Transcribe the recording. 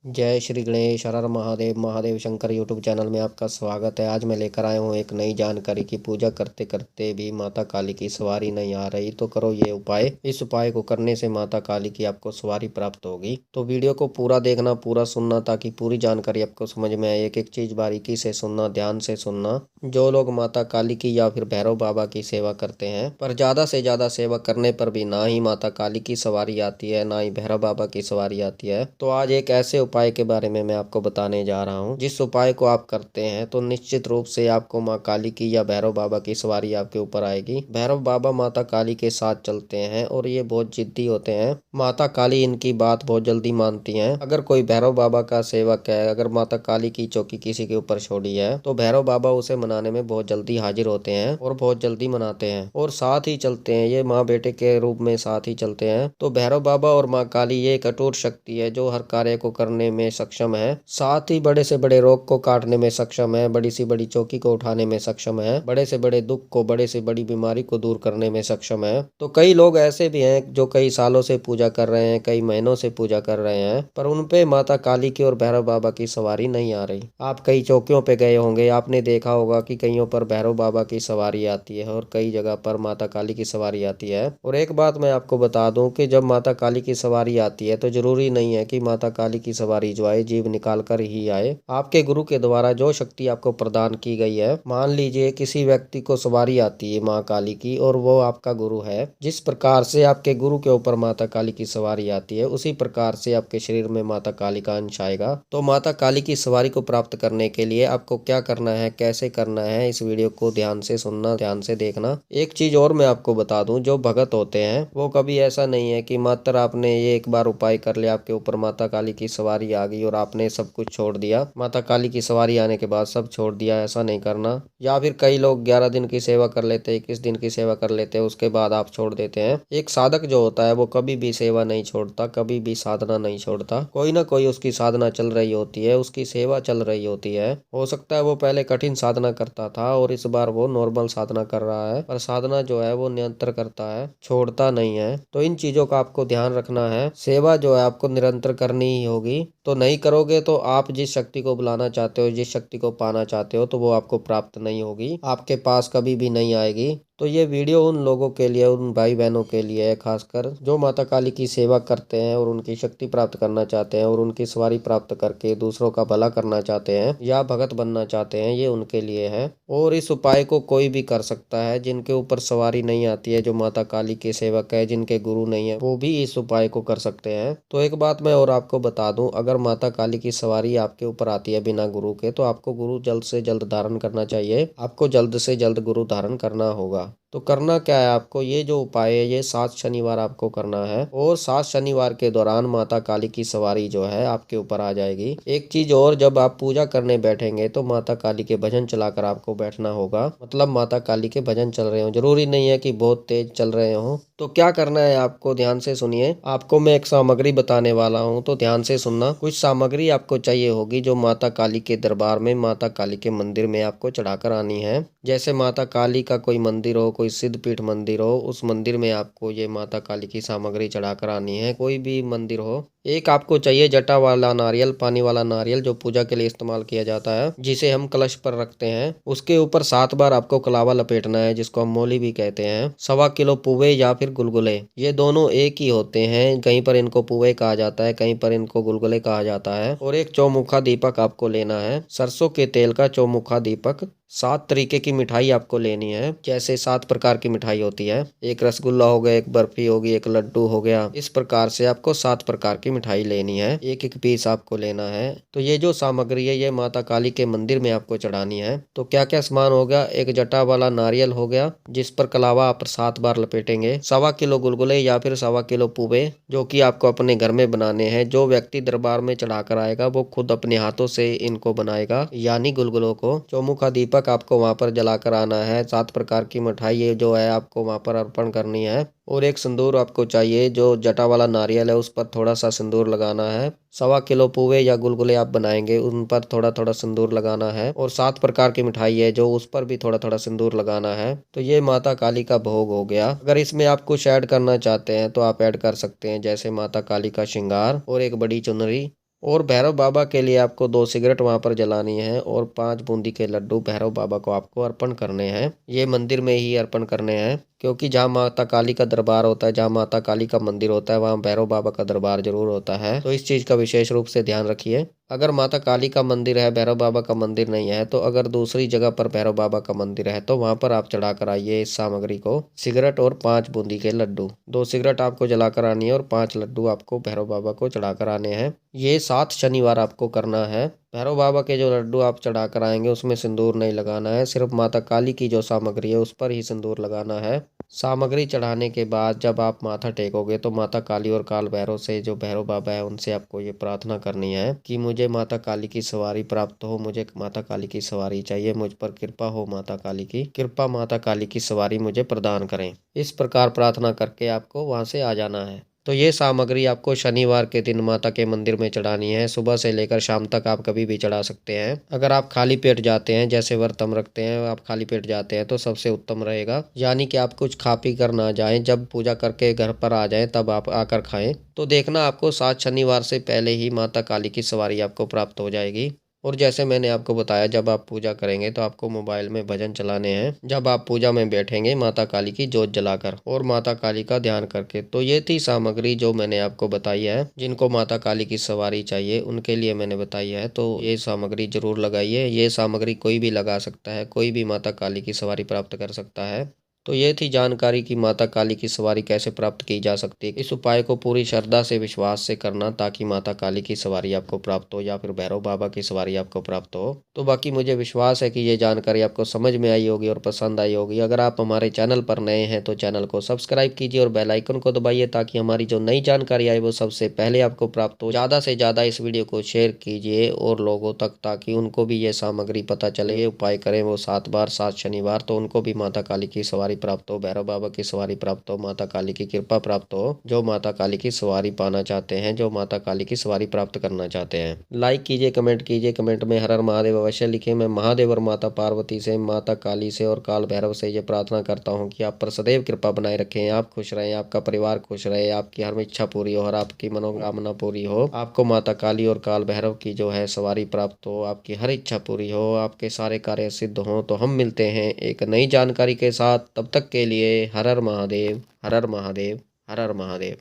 जय श्री गणेश हर हर Mahadev Mahadev Shankar YouTube channel में आपका स्वागत है। आज मैं लेकर आया हूँ एक नई जानकारी की पूजा करते करते भी माता काली की सवारी नहीं आ रही तो करो ये उपाय। इस उपाय को करने से माता काली की आपको सवारी प्राप्त होगी। तो वीडियो को पूरा देखना, पूरा सुनना ताकि पूरी जानकारी आपको समझ में आए। एक एक चीज बारीकी से सुनना, ध्यान से सुनना। जो लोग माता काली की या फिर भैरव बाबा की सेवा करते हैं पर ज्यादा से ज्यादा सेवा करने पर भी ना ही माता काली की सवारी आती है ना ही भैरव बाबा की सवारी आती है, तो आज एक ऐसे उपाय के बारे में मैं आपको बताने जा रहा हूँ जिस उपाय को आप करते हैं तो निश्चित रूप से आपको माँ काली की या भैरव बाबा की सवारी आपके ऊपर आएगी। भैरव बाबा माता काली के साथ चलते हैं और ये बहुत जिद्दी होते हैं। माता काली इनकी बात बहुत जल्दी मानती हैं। अगर कोई भैरव बाबा का सेवक है, अगर माता काली की चौकी किसी के ऊपर छोड़ी है तो भैरव बाबा उसे मनाने में बहुत जल्दी हाजिर होते हैं और बहुत जल्दी मनाते हैं और साथ ही चलते हैं। ये माँ बेटे के रूप में साथ ही चलते हैं। तो भैरव बाबा और माँ काली ये एक अटूट शक्ति है जो हर कार्य को करने में सक्षम है, साथ ही बड़े से बड़े रोग को काटने में सक्षम है, बड़ी सी बड़ी चौकी को उठाने में सक्षम है, बड़े से बड़े दुख को, बड़े से बड़ी बीमारी को दूर करने में सक्षम है। तो कई लोग ऐसे भी हैं जो कई सालों से पूजा कर रहे हैं, कई महीनों से पूजा कर रहे हैं पर उनपे माता काली की और भैरव बाबा की सवारी नहीं आ रही। आप कई चौकियों पे गए होंगे, आपने देखा होगा कि कईयों पर भैरव बाबा की सवारी आती है और कई जगह पर माता काली की सवारी आती है। और एक बात मैं आपको बता दूं कि जब माता काली की सवारी आती है तो जरूरी नहीं है कि माता काली की सवारी जो आए जीव निकाल कर ही आए। आपके गुरु के द्वारा जो शक्ति आपको प्रदान की गई है, मान लीजिए किसी व्यक्ति को सवारी आती है माँ काली की और वो आपका गुरु है, जिस प्रकार से आपके गुरु के ऊपर माता काली की सवारी आती है उसी प्रकार से आपके शरीर में माता काली का अंश आएगा। तो माता काली की सवारी को प्राप्त करने के लिए आपको क्या करना है, कैसे करना है, इस वीडियो को ध्यान से सुनना, ध्यान से देखना। एक चीज और मैं आपको बता दूं, जो भगत होते हैं वो कभी ऐसा नहीं है कि मात्र आपने ये एक बार उपाय कर लिया, आपके ऊपर माता काली की सवारी आ गई और आपने सब कुछ छोड़ दिया, माता काली की सवारी आने के बाद सब छोड़ दिया, ऐसा नहीं करना। या फिर कई लोग 11 दिन की सेवा कर लेते, 21 दिन की सेवा कर लेते हैं, उसके बाद आप छोड़ देते हैं। एक साधक जो होता है वो कभी भी सेवा नहीं छोड़ता, कभी भी साधना नहीं छोड़ता। कोई ना कोई उसकी साधना चल रही होती है, उसकी सेवा चल रही होती है। हो सकता है वो पहले कठिन साधना करता था और इस बार वो नॉर्मल साधना कर रहा है, पर साधना जो है वो निरंतर करता है, छोड़ता नहीं है। तो इन चीजों का आपको ध्यान रखना है। सेवा जो है आपको निरंतर करनी ही होगी। तो नहीं करोगे तो आप जिस शक्ति को बुलाना चाहते हो, जिस शक्ति को पाना चाहते हो, तो वो आपको प्राप्त नहीं होगी, आपके पास कभी भी नहीं आएगी। तो ये वीडियो उन लोगों के लिए, उन भाई बहनों के लिए है खासकर जो माता काली की सेवा करते हैं और उनकी शक्ति प्राप्त करना चाहते हैं और उनकी सवारी प्राप्त करके दूसरों का भला करना चाहते हैं या भगत बनना चाहते हैं, ये उनके लिए है। और इस उपाय को कोई भी कर सकता है। जिनके ऊपर सवारी नहीं आती है, जो माता काली के सेवक है, जिनके गुरु नहीं है, वो भी इस उपाय को कर सकते हैं। तो एक बात मैं और आपको बता दूं, अगर माता काली की सवारी आपके ऊपर आती है बिना गुरु के तो आपको गुरु जल्द से जल्द धारण करना चाहिए, आपको जल्द से जल्द गुरु धारण करना होगा। तो करना क्या है आपको, ये जो उपाय है ये 7 शनिवार आपको करना है और 7 शनिवार के दौरान माता काली की सवारी जो है आपके ऊपर आ जाएगी। एक चीज और, जब आप पूजा करने बैठेंगे तो माता काली के भजन चलाकर आपको बैठना होगा। मतलब माता काली के भजन चल रहे हो, जरूरी नहीं है कि बहुत तेज चल रहे हो। तो क्या करना है आपको, ध्यान से सुनिए। आपको मैं एक सामग्री बताने वाला हूँ तो ध्यान से सुनना। कुछ सामग्री आपको चाहिए होगी जो माता काली के दरबार में, माता काली के मंदिर में आपको चढ़ाकर आनी है। जैसे माता काली का कोई मंदिर हो, कोई सिद्धपीठ मंदिर हो, उस मंदिर में आपको ये माता काली की सामग्री चढ़ाकर आनी है। कोई भी मंदिर हो। एक आपको चाहिए जटा वाला नारियल, पानी वाला नारियल जो पूजा के लिए इस्तेमाल किया जाता है, जिसे हम कलश पर रखते हैं। उसके ऊपर 7 बार आपको कलावा लपेटना है, जिसको हम मोली भी कहते हैं। 1.25 किलो पुवे या फिर गुलगुले, ये दोनों एक ही होते हैं। कहीं पर इनको पुवे कहा जाता है, कहीं पर इनको गुलगुले कहा जाता है। और एक चौमुखा दीपक आपको लेना है, सरसों के तेल का चौमुखा दीपक। 7 तरीके की मिठाई आपको लेनी है, जैसे 7 प्रकार की मिठाई होती है। एक रसगुल्ला हो गया, एक बर्फी होगी, एक लड्डू हो गया। इस प्रकार से आपको 7 प्रकार की मिठाई लेनी है, एक एक पीस आपको लेना है। तो ये जो सामग्री है ये माता काली के मंदिर में आपको चढ़ानी है। तो क्या क्या सामान हो गया, एक जटा वाला नारियल हो गया जिस पर कलावा आप 7 बार लपेटेंगे। 1.25 किलो गुलगुले या फिर 1.25 किलो पुवे जो कि आपको अपने घर में बनाने हैं। जो व्यक्ति दरबार में चढ़ा कर आएगा वो खुद अपने हाथों से इनको बनाएगा, यानी गुलगुलों को। चौमुखा दीपक आपको वहां पर जलाकर आना है। 7 प्रकार की मिठाई जो है आपको वहां पर अर्पण करनी है। और एक सिंदूर आपको चाहिए, जो जटा वाला नारियल है उस पर थोड़ा सा सिंदूर लगाना है। 1.25 किलो पुवे या गुलगुले आप बनाएंगे, उन पर थोड़ा थोड़ा सिंदूर लगाना है। और 7 प्रकार की मिठाई है जो उस पर भी थोड़ा थोड़ा सिंदूर लगाना है। तो ये माता काली का भोग हो गया। अगर इसमें आप कुछ ऐड करना चाहते हैं तो आप ऐड कर सकते हैं, जैसे माता काली का श्रृंगार और एक बड़ी चुनरी और भैरव बाबा के लिए आपको 2 सिगरेट वहाँ पर जलानी है और 5 बूंदी के लड्डू भैरव बाबा को आपको अर्पण करने हैं। ये मंदिर में ही अर्पण करने हैं, क्योंकि जहाँ माता काली का दरबार होता है, जहाँ माता काली का मंदिर होता है, वहाँ भैरव बाबा का दरबार जरूर होता है। तो इस चीज़ का विशेष रूप से ध्यान रखिए। अगर माता काली का मंदिर है, भैरव बाबा का मंदिर नहीं है, तो अगर दूसरी जगह पर भैरव बाबा का मंदिर है तो वहाँ पर आप चढ़ा कर आइए इस सामग्री को, सिगरेट और 5 बूंदी के लड्डू। 2 सिगरेट आपको जलाकर आनी है और 5 लड्डू आपको भैरव बाबा को चढ़ा कर आने हैं। ये 7 शनिवार आपको करना है। भैरव बाबा के जो लड्डू आप चढ़ा कर आएंगे उसमें सिंदूर नहीं लगाना है, सिर्फ माता काली की जो सामग्री है उस पर ही सिंदूर लगाना है। सामग्री चढ़ाने के बाद जब आप माथा टेकोगे तो माता काली और काल भैरव से, जो भैरव बाबा है, उनसे आपको ये प्रार्थना करनी है कि मुझे माता काली की सवारी प्राप्त हो, मुझे माता काली की सवारी चाहिए, मुझ पर कृपा हो, माता काली की कृपा, माता काली की सवारी मुझे प्रदान करें। इस प्रकार प्रार्थना करके आपको वहां से आ जाना है। तो ये सामग्री आपको शनिवार के दिन माता के मंदिर में चढ़ानी है। सुबह से लेकर शाम तक आप कभी भी चढ़ा सकते हैं। अगर आप खाली पेट जाते हैं, जैसे व्रत हम रखते हैं, आप खाली पेट जाते हैं तो सबसे उत्तम रहेगा, यानी कि आप कुछ खा पी कर ना जाएं, जब पूजा करके घर पर आ जाएं तब आप आकर खाएं। तो देखना आपको 7 शनिवार से पहले ही माता काली की सवारी आपको प्राप्त हो जाएगी। और जैसे मैंने आपको बताया, जब आप पूजा करेंगे तो आपको मोबाइल में भजन चलाने हैं, जब आप पूजा में बैठेंगे माता काली की जोत जलाकर और माता काली का ध्यान करके। तो ये थी सामग्री जो मैंने आपको बताई है। जिनको माता काली की सवारी चाहिए उनके लिए मैंने बताई है, तो ये सामग्री जरूर लगाइए। ये सामग्री कोई भी लगा सकता है, कोई भी माता काली की सवारी प्राप्त कर सकता है। तो ये थी जानकारी कि माता काली की सवारी कैसे प्राप्त की जा सकती है। इस उपाय को पूरी श्रद्धा से, विश्वास से करना, ताकि माता काली की सवारी आपको प्राप्त हो या फिर भैरव बाबा की सवारी आपको प्राप्त हो। तो बाकी मुझे विश्वास है कि ये जानकारी आपको समझ में आई होगी और पसंद आई होगी। अगर आप हमारे चैनल पर नए हैं तो चैनल को सब्सक्राइब कीजिए और बेल आइकन को दबाइए, ताकि हमारी जो नई जानकारी आए वो सबसे पहले आपको प्राप्त हो। ज़्यादा से ज़्यादा इस वीडियो को शेयर कीजिए और लोगों तक, ताकि उनको भी ये सामग्री पता चले। ये उपाय करें वो 7 बार 7 शनिवार, तो उनको भी माता काली की सवारी प्राप्त हो, भैरव बाबा की सवारी प्राप्त हो, माता काली की कृपा प्राप्त हो। जो माता काली की सवारी पाना चाहते हैं, जो माता काली की सवारी प्राप्त करना चाहते हैं, लाइक कीजिए, कमेंट कीजिए। कमेंट में हर हर महादेव अवश्य लिखे। मैं महादेव और माता पार्वती से, माता काली से और काल भैरव से ये प्रार्थना करता हूँ कि आप पर सदैव कृपा बनाए रखें, आप खुश रहें, आपका परिवार खुश रहे, आपकी हर इच्छा पूरी हो और आपकी मनोकामना पूरी हो। आपको माता काली और काल भैरव की जो है सवारी प्राप्त हो, आपकी हर इच्छा पूरी हो, आपके सारे कार्य सिद्ध हो। तो हम मिलते हैं एक नई जानकारी के साथ। तब तक के लिए हर हर महादेव, हर हर महादेव, हर हर महादेव।